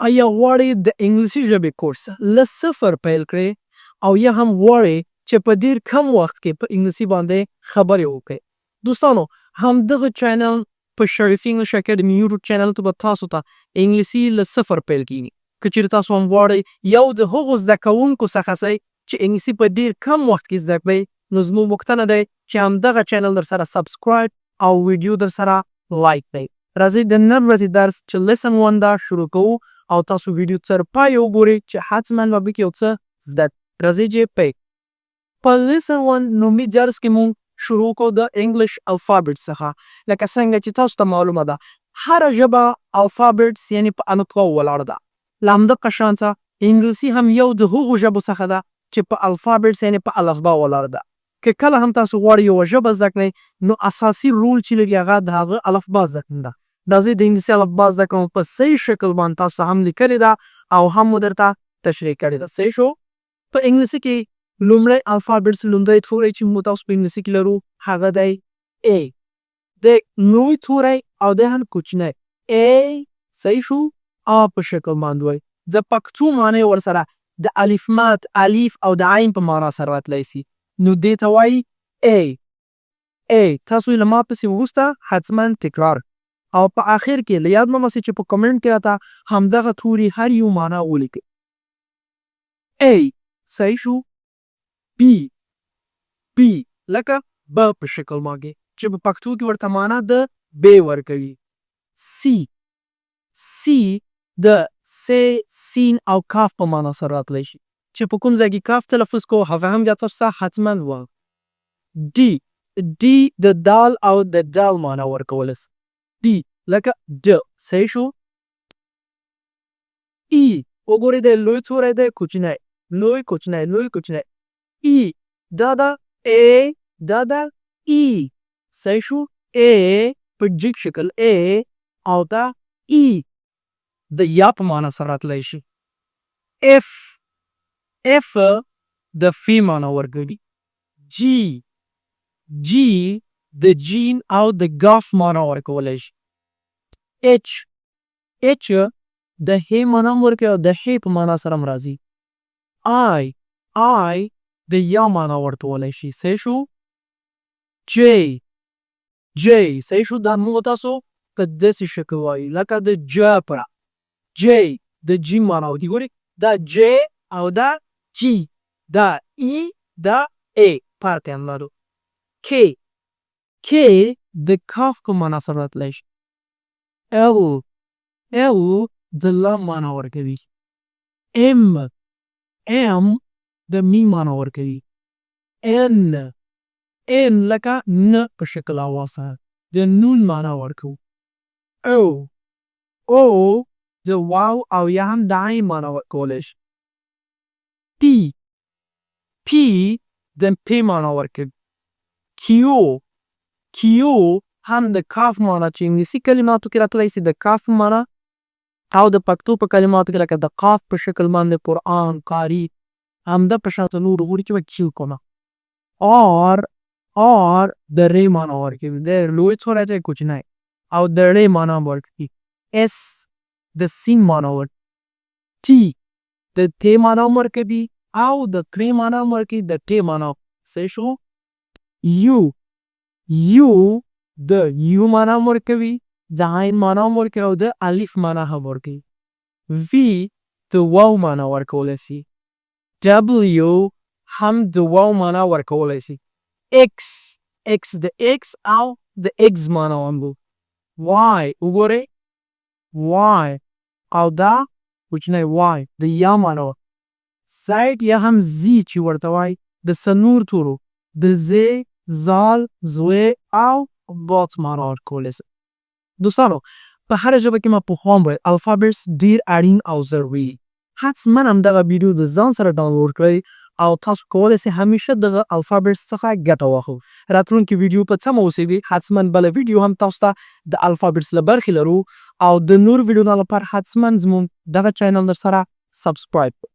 آیا غواړئ د انګلیسي ژبې کورس له صفر پیل کړئ او یا هم غواړئ چې په ډېر کم وخت کې په انګلیسي باندې خبرې وکړئ؟ دوستانو همدغه چینل په شریک انګلیش اکیډمي یوټیوب چینل کې به تاسو ته انګلیسي له صفر پیل کیږي. که چېرې تاسو هم غواړئ یو د هغو زده کوونکو څخه شئ چې انګلیسي په ډېر کم وخت کې زده کړئ، نو زموږ غوښتنه دی چې همدغه چینل در سره سبسکرایب او ویډیو در سره لایک کړئ. راځئ د نن ورځې درس چې لیسن 1 دا شروع کوو او تاسو ویډیو تر پای وګورئ چې حتما به پکې یو څه زده کړئ. راځئ چې پیل. په لیسن 1 نومي درس کې مونږ شروع کوو د انګلیش الفابیټ څخه. لکه څنګه چې تاسو ته معلومه ده هره ژبه الفابیټس یعنې په الفبا ولاړه ده. له همدغه شانته انګلیسي هم یو د هغو ژبو څخه ده چې په الفابیټس یعنې په الفبا ولاړه ده. که کله هم تاسو غواړئ یوه ژبه زده کړئ نو اساسي رول چې لري هغه د هغه الفبا زده کړل ده. راځئ د انګلیسي الفبا زده کوم په صحیح شکل باندې تاسو هم لیکلې ده او هم مو درته تشریح کړې ده. صحیح شو؟ په انګلیسي کې لومړی الفابیټس لومړی توری چې موږ تاسو په انګلیسي کې لرو هغه دی A. د نوي توری او دی هم کوچنی A. صحیح شو؟ A په شکل باندې وایي. د پښتو معنی ورسره د الف مات الف او د عین په معنا سره راتلی سي نو دې ته وایي A. تاسو یې له ما پسې وروسته حتما تکرار او په آخر کې له یاد مه مسئ چې په کمنټ کې راته همدغه توري هر یو معنا ولیکئ. A. صحیح شو؟ B لکه ب په شکل باندې چې په پښتو کې ورته معنا د ب ورکوي. C د س سین او کاف په معنا سره راتلی شي چې په کوم ځای کې کاف تلفظ کو هغه هم بیا تاسو ته حتما وایي. D د دال او د دال معنا ورکولی سي. D لکه د. صحیح شو؟ E وګورئ د لوی توری دی کوچنی لوی کوچنی لوی کوچنی E دا ده A دا ده E. صحیح شو؟ A په جګ شکل A او دا E د یا په معنا سره راتلی شي. F د فی معنا ورکوي. G د جین او د ګاف معنا ورکولی شي. H د هی معنا ورکوي او د هی په معنا سره هم راځي. I د یا معنا ورکولی شي. صحیح شو؟ J صحیح شو؟ دا موږ تاسو په داسې شکل وایي لکه د ج پره J د جی معنا ورکوي. ګورئ دا J او دا G دا E دا A پارتیان لرو. K د کاف په معنا سره راتلی شي. L د ل معنا ورکوي. M د می معنا ورکوي. N لکه ن په شکل آواز سره د نون معنا ورکوي. O د واو او یا هم د عین معنا ورکولی شي. P د پی معنا ورکوي. Q هم د کاف معنا چې انګلیسي کلماتو کې راتلی سي د کاف معنا او د پښتو په کلماتو کې لکه د قاف په شکل باندې قرآن قاری همدا په شان نور غوري کې به کیو کومه. R د ری معنا ورکوي. د لوی توری دی کوچنی او د ری معنا ورکوي. S د سین معنا ورکوي. T د تی معنا ورکوي او د تری معنا ورکوي د تی معنا. صحیح شو؟ U د یو معنا ورکوي د عین معنا ورکوي او د الف معنا هم ورکوي. V د واو معنا ورکولی سي. W هم د واو معنا ورکولی سي. X د X او د X معنا هم بو. Y وګورئ Y او دا کوچنی Y د یا معنا. Z یا هم Z چې ورته وایي د څلور تورو د ز زال زوی او بات معنا ورکولی سي. دوستانو په هره ژبه کې ما پخوا هم ویل الفابیټس ډېر اړین او ضروري دي. حتما همدغه ویډیو د ځان سره ډاونلوډ کړئ او تاسو کولی سئ همیشه دغه الفابیټس څخه ګټه واخلو. راتلونکي ویډیو په څه اوسېږي حتما بله ویډیو هم تاسو ته د الفابیټس له برخې لرو او د نورو ویډیوګانو لپاره حتما زموږ دغه چینل در سره سبسکرایب